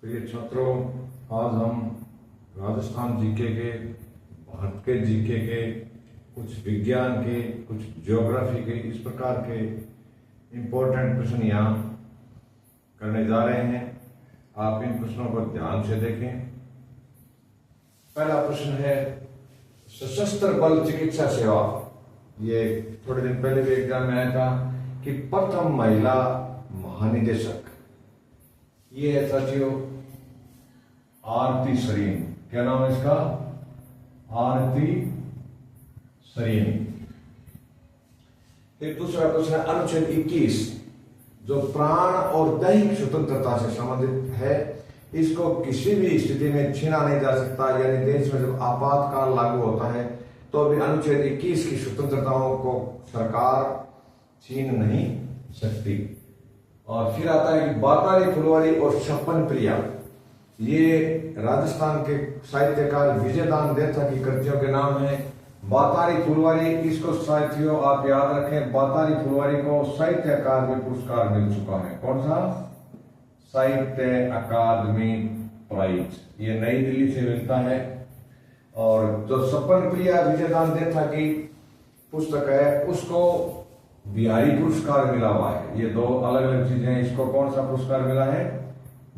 प्रिय छात्रों, आज हम राजस्थान जीके के, भारत के जीके के, कुछ विज्ञान के, कुछ ज्योग्राफी के, इस प्रकार के इम्पोर्टेंट प्रश्न यहाँ करने जा रहे हैं। आप इन प्रश्नों को ध्यान से देखें। पहला प्रश्न है सशस्त्र बल चिकित्सा सेवा। ये थोड़े दिन पहले भी एग्जाम में आया था कि प्रथम महिला महानिदेशक ये है साथियों आरती सरीन। क्या नाम है इसका? आरती सरीन। फिर दूसरा प्रश्न है अनुच्छेद 21 जो प्राण और दैहिक स्वतंत्रता से संबंधित है, इसको किसी भी स्थिति में छीना नहीं जा सकता। यानी देश में जब आपातकाल लागू होता है तो भी अनुच्छेद 21 की स्वतंत्रताओं को सरकार छीन नहीं सकती। और फिर आता है कि बातारी फुलवारी और छप्पन प्रिया, ये राजस्थान के साहित्यकार विजयदान देथा की कृतियों के नाम है। बातारी फुलवारी, इसको साथियों आप याद रखें, बातारी फुलवारी को साहित्य अकादमी पुरस्कार मिल चुका है। कौन सा? साहित्य अकादमी प्राइज, ये नई दिल्ली से मिलता है। और जो छप्पन प्रिया विजयदान देथा की पुस्तक है उसको बिहारी पुरस्कार मिला हुआ है। ये दो अलग अलग चीजें हैं। इसको कौन सा पुरस्कार मिला है?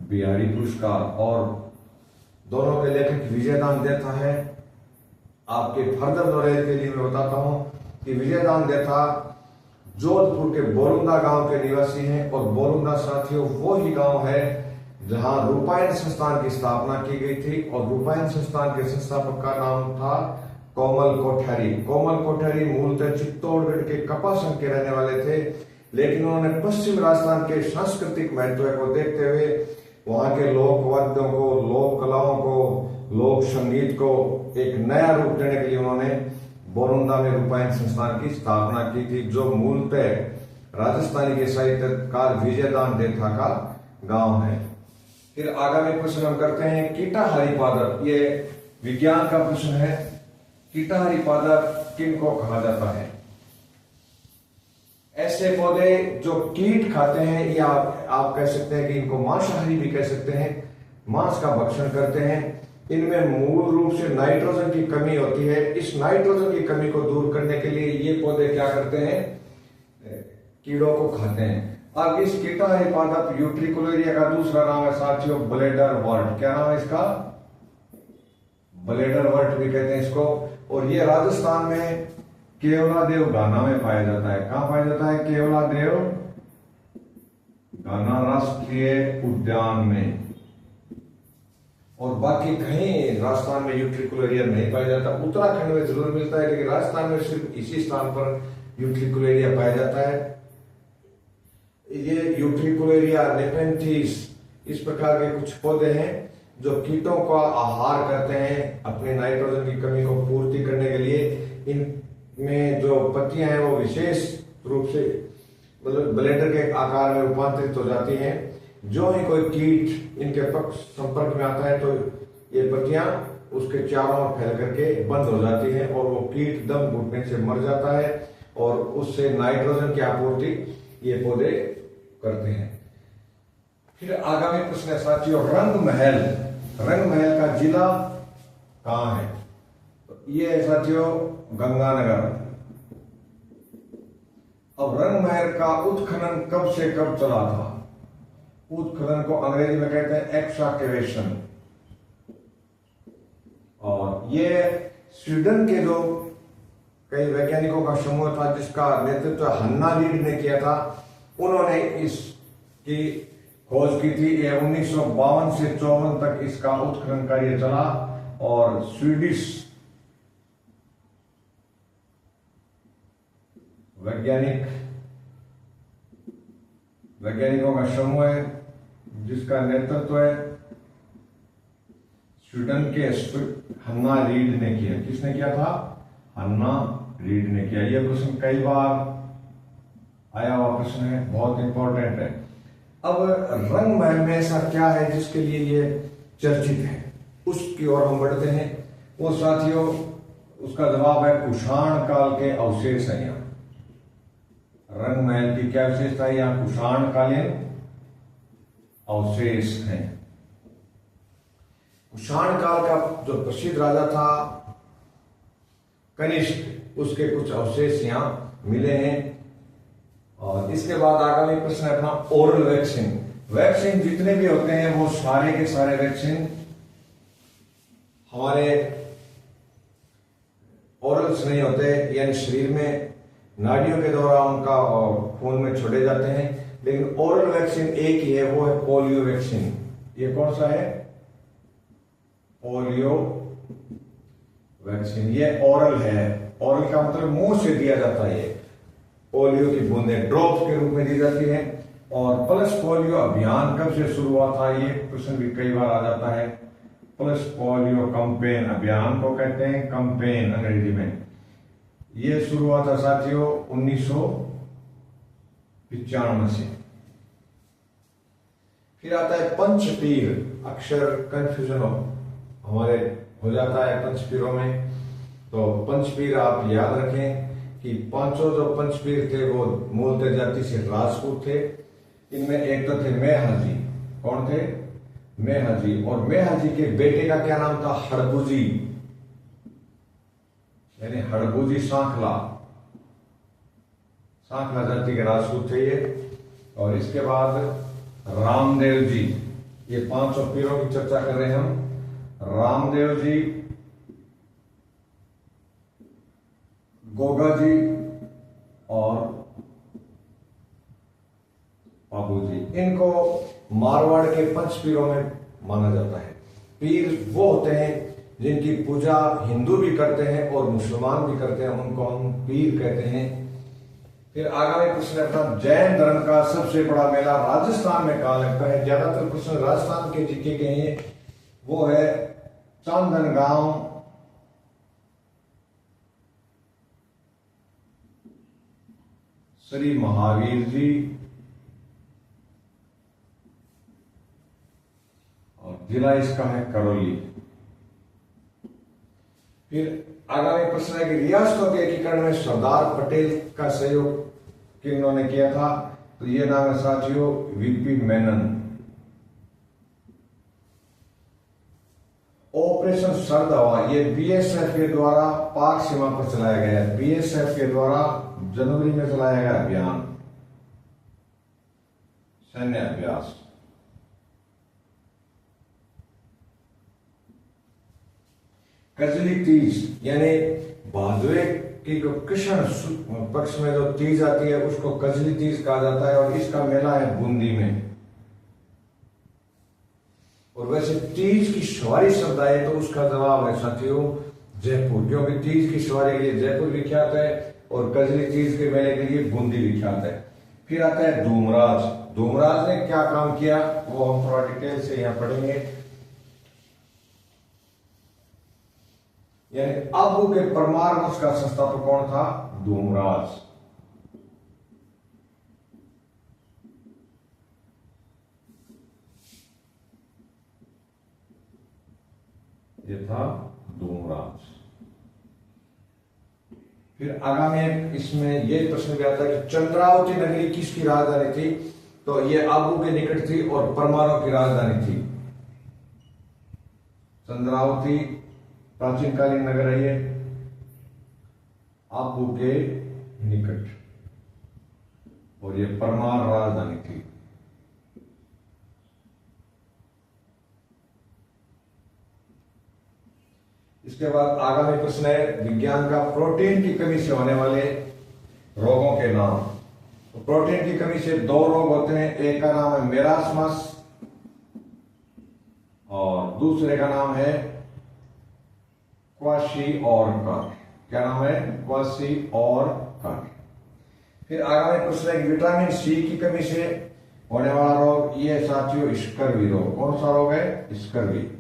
बिहारी पुरस्कार। और दोनों के लेखक विजयदान देथा है। आपके फर्दर नॉलेज के लिए मैं बताता हूं कि विजयदान देथा जोधपुर के बोरुंदा गांव के निवासी हैं। और बोरुंदा साथियों वो ही गांव है जहां रूपायन संस्थान की स्थापना की गई थी। और रूपायन संस्थान के संस्थापक का नाम था कोमल कोठारी। कोमल कोठारी मूलतः चित्तौड़गढ़ के कपासन के रहने वाले थे, लेकिन उन्होंने पश्चिम राजस्थान के सांस्कृतिक महत्व को देखते हुए वहां के लोक वाद्यों को, लोक कलाओं को, लोक संगीत को एक नया रूप देने के लिए उन्होंने बोरुंदा में रूपायन संस्थान की स्थापना की थी, जो मूलतः राजस्थानी के साहित्यकार विजयदान देथा का गांव है। फिर आगामी प्रश्न हम करते हैं कीटाहारी पादप। ये विज्ञान का प्रश्न है। कीटाहारी पादप किनको कहा जाता है? ऐसे पौधे जो कीट खाते हैं, या आप कह सकते हैं कि इनको मांसाहारी भी कह सकते हैं, मांस का भक्षण करते हैं। इनमें मूल रूप से नाइट्रोजन की कमी होती है। इस नाइट्रोजन की कमी को दूर करने के लिए ये पौधे क्या करते हैं? कीड़ों को खाते हैं। अब इस कीटाहारी पादप यूट्रिकुलेरिया का दूसरा नाम है साथियों ब्लेडर वर्ट। क्या नाम है इसका? ब्लेडर वर्ट भी कहते हैं इसको। और ये राजस्थान में केवलादेव गाना में पाया जाता है। कहां पाया जाता है? केवलादेव गाना राष्ट्रीय उद्यान में। और बाकी कहीं राजस्थान में यूट्रिकुलेरिया नहीं पाया जाता। उत्तराखंड में जरूर मिलता है, लेकिन राजस्थान में सिर्फ इसी स्थान पर यूट्रिकुलेरिया पाया जाता है। ये यूट्रिकुलेरिया, नेपेंथिस, इस प्रकार के कुछ पौधे हैं जो कीटों का आहार करते हैं अपने नाइट्रोजन की कमी को पूर्ति करने के लिए। इनमें जो पत्तियां हैं वो विशेष रूप से मतलब ब्लेडर के आकार में रूपांतरित हो जाती हैं। जो ही कोई कीट इनके संपर्क में आता है तो ये पत्तियां उसके चारों ओर फैल करके बंद हो जाती हैं और वो कीट दम घुटने से मर जाता है और उससे नाइट्रोजन की आपूर्ति ये पौधे करते हैं। फिर आगामी प्रश्न है साथियों रंग महल। रंग महल का जिला कहां है? तो ये है साथियों गंगानगर। अब रंग महल का उत्खनन कब से कब चला था? उत्खनन को अंग्रेजी में कहते हैं एक्सकैवेशन। और ये स्वीडन के जो कई वैज्ञानिकों का समूह था जिसका नेतृत्व हन्ना रीड ने किया था, उन्होंने इसकी खोज की थी। 1952 से 54 तक इसका उत्खनन कार्य चला। और स्वीडिश वैज्ञानिकों का समूह है जिसका नेतृत्व है स्वीडन के हन्ना रीड ने किया। किसने किया था? हन्ना रीड ने किया। यह प्रश्न कई बार आया हुआ प्रश्न है, बहुत इंपॉर्टेंट है। अब रंग महल में ऐसा क्या है जिसके लिए ये चर्चित है, उसकी ओर हम बढ़ते हैं। वो साथियों उसका जवाब है कुषाण काल के अवशेष है। यहाँ रंग महल की क्या विशेषता है? यहाँ कुषाण कालीन अवशेष हैं। कुषाण काल का जो प्रसिद्ध राजा था कनिष्क, उसके कुछ अवशेष यहाँ मिले हैं। और इसके बाद आगामी प्रश्न है अपना ओरल वैक्सीन। वैक्सीन जितने भी होते हैं वो सारे के सारे वैक्सीन हमारे ओरल्स नहीं होते, यानी शरीर में नाड़ियों के द्वारा उनका खून में छोड़े जाते हैं। लेकिन ओरल वैक्सीन एक ही है, वो है पोलियो वैक्सीन। ये कौन सा है? Polio vaccine. ये ओरल है। ओरल का मतलब मुंह से दिया जाता है। ये पोलियो की बूंदें ड्रॉप्स के रूप में दी जाती है। और पल्स पोलियो अभियान कब से शुरू हुआ था, ये प्रश्न भी कई बार आ जाता है। पल्स पोलियो कैंपेन, अभियान को कहते हैं कैंपेन अंग्रेजी में। ये शुरू हुआ था साथियों 1995 से। फिर आता है पंचपीर। अक्षर कंफ्यूजन हमारे हो जाता है पंचपीरों में, तो पंचपीर आप याद रखें कि पांचों जो पंचपीर थे वो मूलतः जाति से राजपूत थे। इनमें एक तो थे मेहाजी। कौन थे? मेहाजी। और मेहाजी के बेटे का क्या नाम था? हड़बूजी, यानी हड़बूजी सांखला। सांखला जाति के राजपूत थे ये। और इसके बाद रामदेव जी। ये पांचों पीरों की चर्चा कर रहे हैं हम। रामदेव जी, गोगा जी और बाबू जी, इनको मारवाड़ के पंच पीरों में माना जाता है। पीर वो होते हैं जिनकी पूजा हिंदू भी करते हैं और मुसलमान भी करते हैं, उनको हम पीर कहते हैं। फिर आगामी प्रश्न अपना जैन धर्म का सबसे बड़ा मेला राजस्थान में कहां लगता है? ज्यादातर प्रश्न राजस्थान के जीके के हैं। वो है चांदनगांव, श्री महावीर जी और जिला इसका है करौली। फिर आगामी प्रश्न है कि रियासतों के एकीकरण में सरदार पटेल का सहयोग किन्होंने किया था? तो ये नाम है साथियों वीपी मेनन। ऑपरेशन सर्द हवा, ये बीएसएफ के द्वारा पाक सीमा पर चलाया गया है। बीएसएफ के द्वारा जनवरी में चलाया गया अभियान, सैन्य अभ्यास। कजली तीज, यानी भादवे की जो कृष्ण पक्ष में जो तीज आती है उसको कजली तीज कहा जाता है। और इसका मेला है बूंदी में। और वैसे तीज की सवारी शब्द आए तो उसका जवाब है साथियों जयपुर, क्योंकि तीज की सवारी के लिए जयपुर विख्यात है और कजली तीज के मेले के लिए बूंदी विख्यात है। फिर आता है धूमराज। धूमराज ने क्या काम किया वो हम थोड़ा डिटेल से यहां पढ़ेंगे। यानी आबू के परमार वंश का संस्थापक कौन था? धूमराज। ये था धूमराज। फिर आगामी इसमें यह प्रश्न भी आता है कि चंद्रावती नगरी किसकी राजधानी थी? तो ये आबू के निकट थी और परमारों की राजधानी थी। चंद्रावती प्राचीन कालीन नगर है, ये आबू के निकट, और ये परमार राजधानी थी। इसके बाद आगामी प्रश्न है विज्ञान का प्रोटीन की कमी से होने वाले रोगों के नाम। तो प्रोटीन की कमी से दो रोग होते हैं, एक का नाम है मेरास्मस और दूसरे का नाम है क्वाशी-ऑर्कर। क्या नाम है? क्वाशी-ऑर्कर। फिर आगामी प्रश्न है विटामिन सी की कमी से होने वाला रोग, ये साथियों स्कर्वी रोग। कौन सा रोग है? स्कर्वी।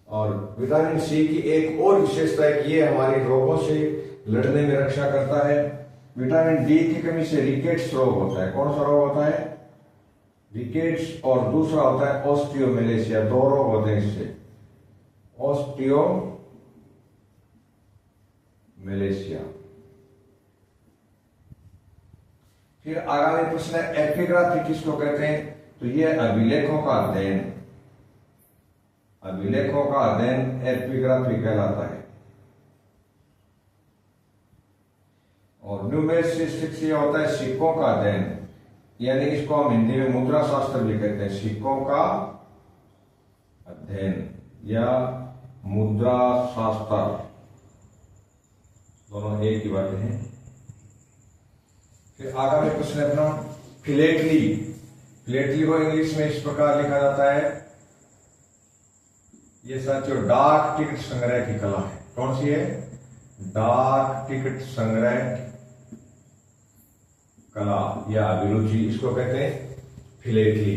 और विटामिन सी की एक और विशेषता है कि ये हमारे रोगों से लड़ने में रक्षा करता है। विटामिन डी की कमी से रिकेट्स रोग होता है। कौन सा रोग होता है? रिकेट्स। और दूसरा होता है ऑस्टियोमेलेशिया। दो रोग होते हैं इससे, ऑस्टियोमेलेशिया। फिर आगामी प्रश्न है एपिग्राफी किसको कहते हैं? तो ये अभिलेखों का अध्ययन। अभिलेखों का अध्ययन एपिग्राफी कहलाता है। और न्यूमेरिस्टिक्स ये होता है सिक्कों का अध्ययन, यानी इसको हम हिंदी में मुद्रा शास्त्र भी कहते हैं, सिक्कों का अध्ययन या मुद्रा शास्त्र, दोनों एक ही बातें हैं। फिर आगामी प्रश्न है अपना फिलेटली। फिलेटली को इंग्लिश में इस प्रकार लिखा जाता है, ये साथियों डाक टिकट संग्रह की कला है। कौन सी है? डाक टिकट संग्रह कला या अभिरुचि, इसको कहते हैं फिलेटली।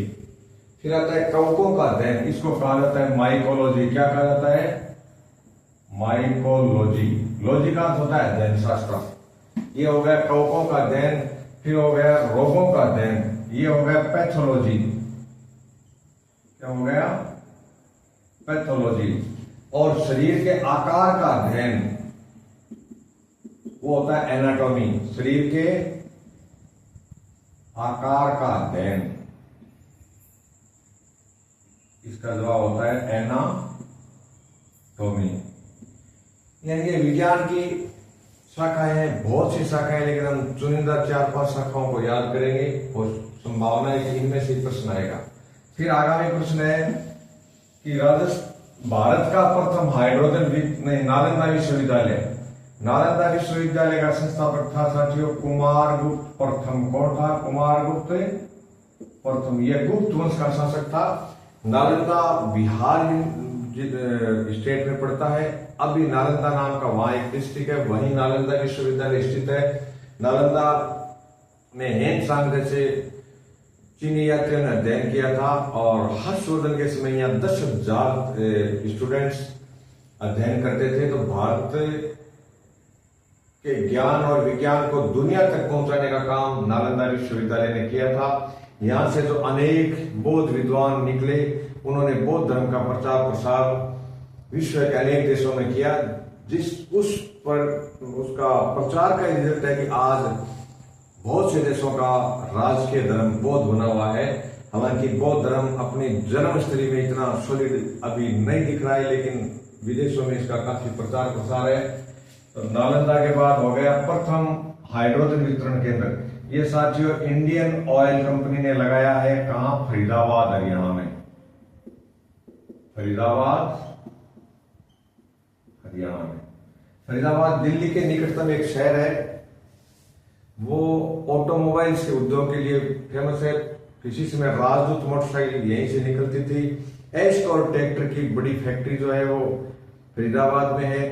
फिर आता है कवकों का अध्ययन, इसको कहा जाता है माइकोलॉजी। क्या कहा जाता है? माइकोलॉजी। लॉजी का अर्थ होता है अध्ययन, शास्त्र। ये हो गया कवकों का अध्ययन। फिर हो गया रोगों का अध्ययन, ये हो गया पैथोलॉजी। क्या हो गया? पैथोलॉजी। और शरीर के आकार का अध्ययन वो होता है एनाटॉमी। शरीर के आकार का अध्ययन, इसका जवाब होता है एनाटॉमी। यानी कि विज्ञान की शाखाएं हैं, बहुत सी शाखाएं, लेकिन हम चुनिंदा 4-5 शाखाओं को याद करेंगे और संभावना है कि इनमें से प्रश्न आएगा। फिर आगामी प्रश्न है कि भारत का प्रथम नालंदा विश्वविद्यालय। नालंदा विश्वविद्यालय का संस्थापक था साथियों कुमारगुप्त प्रथम। कौन था? कुमारगुप्त प्रथम। यह गुप्त वंश का शासक था। नालंदा बिहार स्टेट में पड़ता है। अभी नालंदा नाम का वहां एक डिस्ट्रिक्ट है, वहीं नालंदा विश्वविद्यालय स्थित है। नालंदा में हेन सांग जैसे चीनी यात्रियों ने अध्ययन किया था और हर्षवर्धन के समय यहाँ 10,000 स्टूडेंट्स अध्ययन करते थे। तो भारत के ज्ञान और विज्ञान को दुनिया तक पहुंचाने का काम नालंदा विश्वविद्यालय ने किया था। यहाँ से जो अनेक बौद्ध विद्वान निकले, उन्होंने बौद्ध धर्म का प्रचार प्रसार विश्व के अनेक देशों में किया, उसका प्रचार का रिजल्ट है कि आज बहुत से देशों का राजकीय धर्म बौद्ध बना हुआ है। हालांकि बौद्ध धर्म अपनी जन्मस्थली में इतना सॉलिड अभी नहीं दिख रहा है, लेकिन विदेशों में इसका काफी प्रचार प्रसार है। तो नालंदा के बाद हो गया प्रथम हाइड्रोजन वितरण केंद्र। ये साथियों इंडियन ऑयल कंपनी ने लगाया है। कहां? फरीदाबाद, हरियाणा में। फरीदाबाद, हरियाणा में। फरीदाबाद दिल्ली के निकटतम एक शहर है। वो ऑटोमोबाइल्स के उद्योग के लिए फेमस है। किसी समय राजदूत मोटरसाइकिल यहीं से निकलती थी। एस्ट और ट्रैक्टर की बड़ी फैक्ट्री जो है वो फरीदाबाद में है।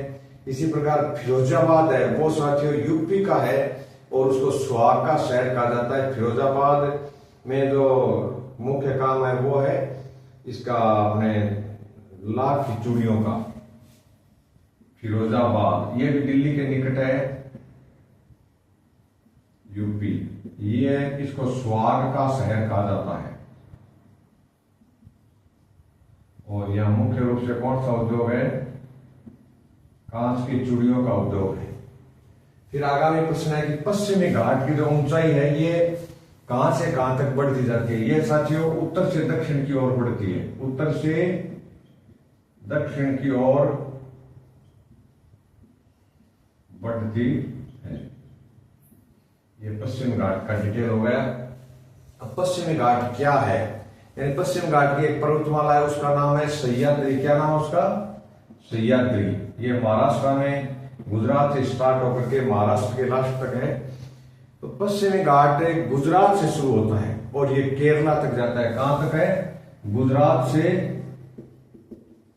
इसी प्रकार फिरोजाबाद है, वो साथियों यूपी का है और उसको सुहाग का शहर कहा जाता है। फिरोजाबाद में जो मुख्य काम है वो है इसका अपने लाख की चूड़ियों का। फिरोजाबाद ये भी दिल्ली के निकट है, यूपी। ये इसको सुहाग का शहर कहा जाता है। और यह मुख्य रूप से कौन सा उद्योग है? कांच की चूड़ियों का उद्योग है। फिर आगामी प्रश्न है कि पश्चिमी घाट की जो ऊंचाई है ये कहां से कहां तक बढ़ती जाती है? ये साथियों उत्तर से दक्षिण की ओर बढ़ती है। उत्तर से दक्षिण की ओर बढ़ती है। ये पश्चिम घाट का डिटेल हो गया। अब पश्चिमी घाट क्या है? यानी पश्चिम घाट की एक पर्वतमाला है, उसका नाम है सह्याद्री। क्या नाम है उसका? सह्याद्री। ये महाराष्ट्र में गुजरात से स्टार्ट होकर के महाराष्ट्र के लास्ट तक है। तो पश्चिमी घाट गुजरात से शुरू होता है और ये केरला तक जाता है। कहां तक है? गुजरात से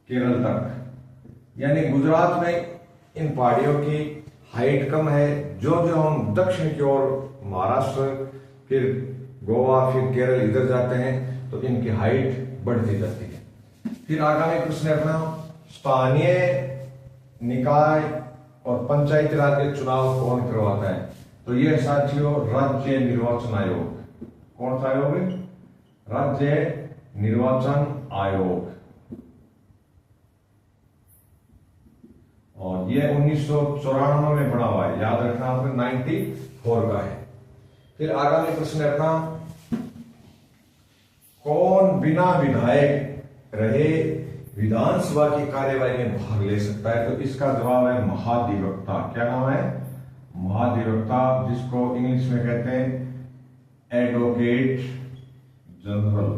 केरल तक। यानी गुजरात में इन पहाड़ियों की हाइट कम है। जो हम दक्षिण की ओर महाराष्ट्र, फिर गोवा, फिर केरल इधर जाते हैं तो इनकी हाइट बढ़ती जाती है। फिर आगामी प्रश्न अपना स्थानीय निकाय और पंचायती राज के चुनाव कौन करवाता है? तो ये साथियों राज्य निर्वाचन आयोग। कौन सा आयोग? राज्य निर्वाचन आयोग। और ये 1994 में बना हुआ है, याद रखना आपको 94 का है। फिर आगामी प्रश्न है अपना कौन बिना विधायक रहे विधानसभा की कार्यवाही में भाग ले सकता है? तो इसका जवाब है महाधिवक्ता। क्या नाम है? महाधिवक्ता, जिसको इंग्लिश में कहते हैं एडवोकेट जनरल।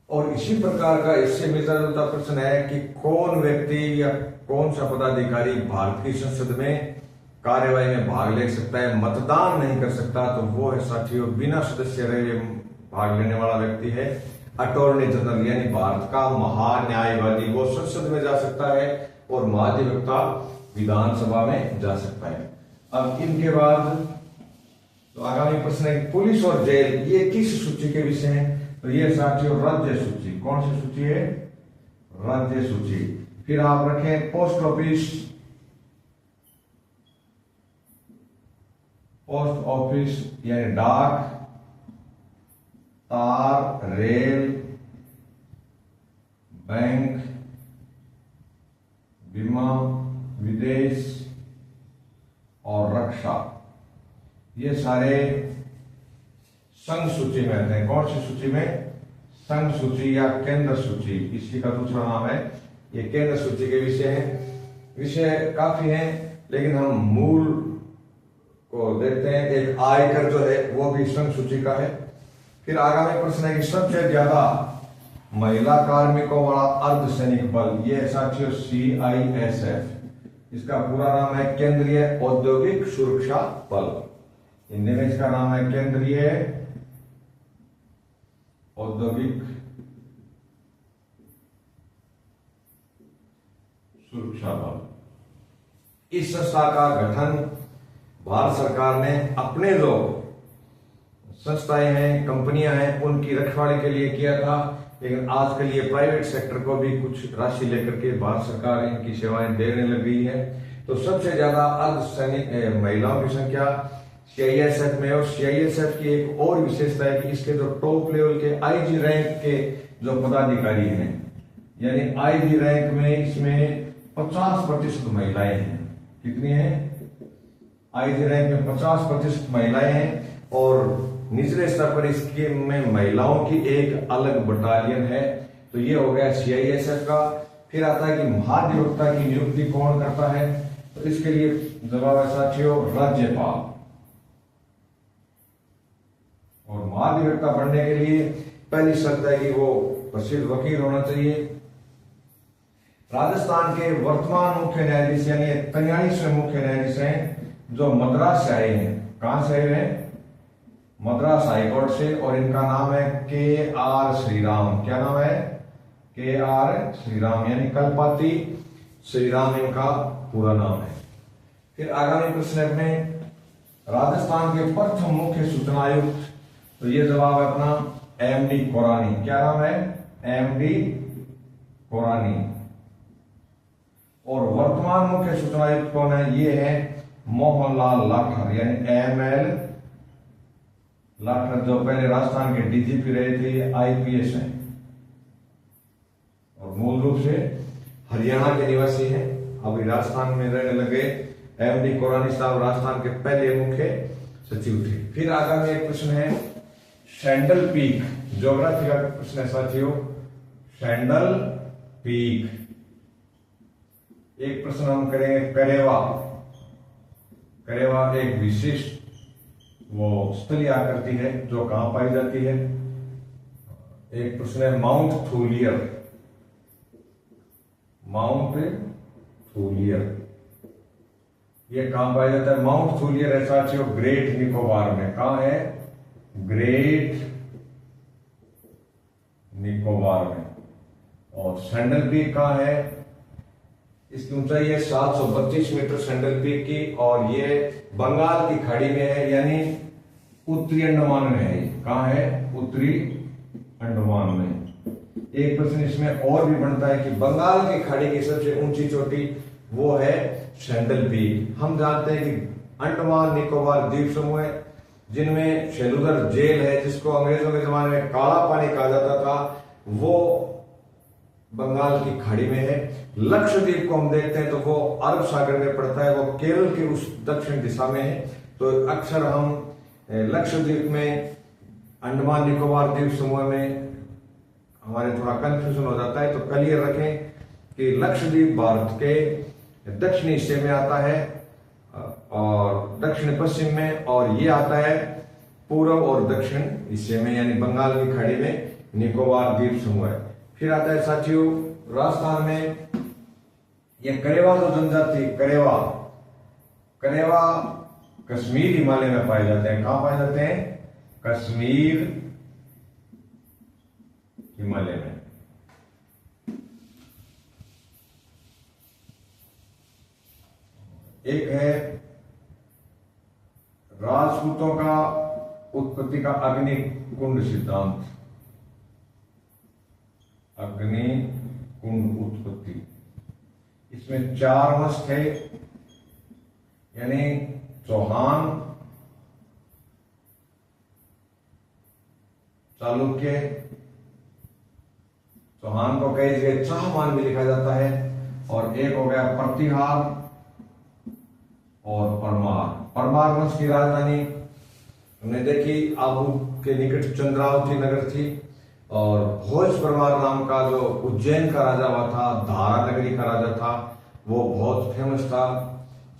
और इसी प्रकार का इससे मिलता जुलता प्रश्न है कि कौन व्यक्ति या कौन सा पदाधिकारी भारत की संसद में कार्यवाही में भाग ले सकता है, मतदान नहीं कर सकता? तो वो है साथियों, बिना सदस्य रहे भाग लेने वाला व्यक्ति है अटॉर्नी जनरल, यानी भारत का महान्यायवादी। वो संसद में जा सकता है और महाधिवक्ता विधानसभा में जा सकता है। अब इनके बाद तो आगामी प्रश्न है पुलिस और जेल ये किस सूची के विषय हैं? तो ये साथियों राज्य सूची। कौन सी सूची है? राज्य सूची। फिर आप रखें पोस्ट ऑफिस, पोस्ट ऑफिस यानी डाक, तार, रेल, बैंक, बीमा, विदेश और रक्षा, ये सारे संघ सूची में आते हैं। कौन सी सूची में? संघ सूची या केंद्र सूची, इसी का दूसरा नाम है। ये केंद्र सूची के विषय हैं। विषय काफी हैं, लेकिन हम मूल को देखते हैं। एक आयकर जो है वो भी संघ सूची का है। फिर आगामी प्रश्न है कि सबसे ज्यादा महिला कार्मिकों वाला अर्धसैनिक बल, ये साथियों CISF। इसका पूरा नाम है केंद्रीय औद्योगिक सुरक्षा बल। हिंदी में इसका नाम है केंद्रीय औद्योगिक सुरक्षा बल। इस संस्था का गठन भारत सरकार ने अपने जो संस्थाएं हैं, कंपनियां हैं, उनकी रखवाली के लिए किया था। लेकिन आज के लिए प्राइवेट सेक्टर को भी कुछ राशि लेकर के भारत सरकार इनकी सेवाएं देने लग गई है। तो सबसे ज्यादा अर्धसैनिक महिलाओं की संख्या CISF में। और CISF की एक और विशेषता है कि इसके जो टॉप लेवल के IG रैंक के जो पदाधिकारी हैं, यानी IG रैंक में इसमें 50% महिलाएं हैं। कितनी है? IG रैंक में 50% महिलाएं हैं। और निचले स्तर पर इसके में महिलाओं की एक अलग बटालियन है। तो ये हो गया CISF का। फिर आता है कि महाधिवक्ता की नियुक्ति कौन करता है? तो इसके लिए जवाब है साथियों राज्यपाल। और महाधिवक्ता बनने के लिए पहली शर्त है कि वो प्रसिद्ध वकील होना चाहिए। राजस्थान के वर्तमान मुख्य न्यायाधीश यानी 43वें मुख्य न्यायाधीश हैं, जो मद्रास से आए हैं। कहां से आए हैं? मद्रास हाईकोर्ट से। और इनका नाम है KR श्रीराम। क्या नाम है? KR श्रीराम, यानी कलपाती श्रीराम इनका पूरा नाम है। फिर आगामी प्रश्न में राजस्थान के प्रथम मुख्य सूचना आयुक्त, तो ये जवाब है अपना MD कोरानी। क्या नाम है? MD कोरानी। और वर्तमान मुख्य सूचना आयुक्त कौन है? ये है मोहनलाल लाठर, यानी ML लाठर, जो पहले राजस्थान के DGP रहे थे, IPS हैं और मूल रूप से हरियाणा के निवासी हैं, अभी राजस्थान में रहने लगे। MD कोरानी साहब राजस्थान के पहले मुख्य सचिव थे। फिर आगामी एक प्रश्न है सैंडल पीक, ज्योग्राफी का प्रश्न है साथियों। Sandal peak. एक प्रश्न हम करेंगे करेवा। करेवा एक विशिष्ट वो स्थलीय आकृति है जो कहां पाई जाती है? एक प्रश्न है माउंट थूलियर। माउंट थूलियर ये कहां पाया जाता है? माउंट थूलियर है साथियों ग्रेट निकोबार में। कहां है? ग्रेट निकोबार में। और सैंडल पीक कहां है? इसकी ऊंचाई है 732 मीटर सैंडल पीक की। और ये बंगाल की खाड़ी में है, यानी उत्तरी अंडमान में है। कहां है? उत्तरी अंडमान में। एक प्रश्न इसमें और भी बनता है कि बंगाल की खाड़ी की सबसे ऊंची चोटी वो है सैंडल पीक। हम जानते हैं कि अंडमान निकोबार द्वीप समूह है जिनमें सेलुलर जेल है, जिसको अंग्रेजों के जमाने में काला पानी कहा जाता था, वो बंगाल की खाड़ी में है। लक्षद्वीप को हम देखते हैं तो वो अरब सागर में पड़ता है, वो केरल के उस दक्षिण दिशा में है। तो अक्सर हम लक्षद्वीप में अंडमान निकोबार द्वीप समूह में हमारे थोड़ा कंफ्यूजन हो जाता है, तो क्लियर रखें कि लक्षद्वीप भारत के दक्षिणी हिस्से में आता है और दक्षिण पश्चिम में, और ये आता है पूर्व और दक्षिण हिस्से में, यानी बंगाल की खाड़ी में निकोबार द्वीप समूह है। फिर आता है साथियों राजस्थान में ये करेवा जो जनजाति, करेवा कश्मीर हिमालय में पाए जाते हैं। कहां पाए जाते हैं? कश्मीर हिमालय में। एक है राजपूतों का उत्पत्ति का अग्नि कुंड सिद्धांत, अग्नि कुंड उत्पत्ति। इसमें 4 वंश थे, यानी चौहान, चालुक्य, चौहान को कई जगह चाहमान भी लिखा जाता है, और एक हो गया प्रतिहार और परमार। परमार वंश की राजधानी हमने देखी आबू के निकट चंद्रावती नगर थी, और भोज परमार नाम का जो उज्जैन का राजा हुआ था, धारा नगरी का राजा था, वो बहुत फेमस था।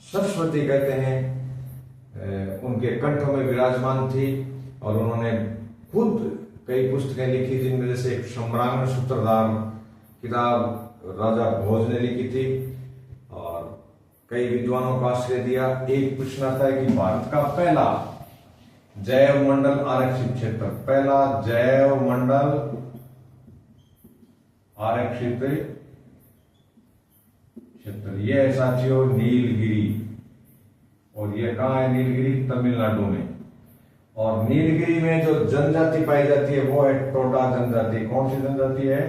सरस्वती कहते हैं उनके कंठों में विराजमान थी, और उन्होंने खुद कई पुस्तकें लिखी, जिनमें जैसे एक सम्रांगण सूत्रधार किताब राजा भोज ने लिखी थी, और कई विद्वानों को आश्रय दिया। एक प्रश्न आता है कि भारत का पहला जैव मंडल आरक्षित क्षेत्र, पहला जैव मंडल आरक्षित क्षेत्र, यह है साथियों नीलगिरी। और ये कहाँ है? नीलगिरी तमिलनाडु में। और नीलगिरी में जो जनजाति पाई जाती है वो है टोडा जनजाति। कौन सी जनजाति है?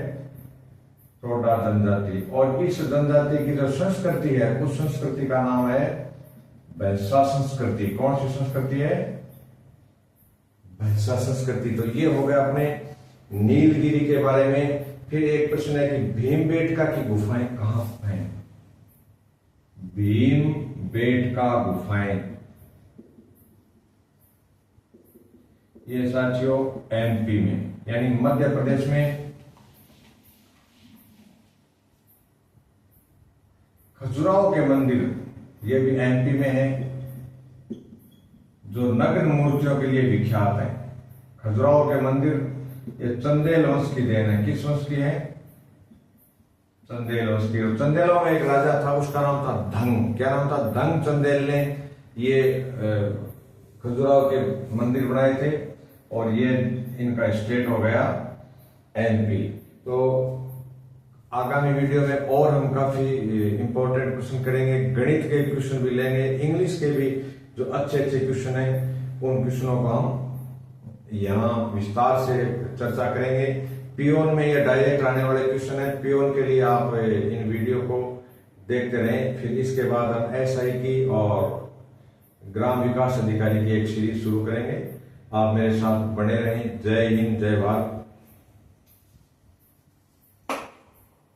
टोडा जनजाति। और इस जनजाति की जो संस्कृति है, उस संस्कृति का नाम है भैंसा संस्कृति। कौन सी संस्कृति है? भैंसा संस्कृति। तो ये हो गया अपने नीलगिरी के बारे में। फिर एक प्रश्न है कि भीमबेटका की गुफाएं कहां हैं? भीमबेटका गुफाएं, ये साथियों एमपी में, यानी मध्य प्रदेश में। खजुराहो के मंदिर, ये भी एमपी में है, जो नग्न मूर्तियों के लिए विख्यात है। खजुराहो के मंदिर ये चंदेल वंश की देन है। किस वंश की है? चंदेल वंश की। चंदेलों में एक राजा था, उसका नाम था धंग। क्या नाम था? धंग चंदेल ने ये खजुराहो के मंदिर बनाए थे, और ये इनका स्टेट हो गया एमपी। तो आगामी वीडियो में और हम काफी इंपॉर्टेंट क्वेश्चन करेंगे, गणित के क्वेश्चन भी लेंगे, इंग्लिश के भी जो अच्छे अच्छे क्वेश्चन हैं, उन क्वेश्चनों को हम यहाँ विस्तार से चर्चा करेंगे। पियोन में ये डायरेक्ट आने वाले क्वेश्चन है, पियोन के लिए आप इन वीडियो को देखते रहें। फिर इसके बाद हम एसआई की और ग्राम विकास अधिकारी की एक सीरीज शुरू करेंगे। आप मेरे साथ बने रहें। जय हिंद, जय भारत।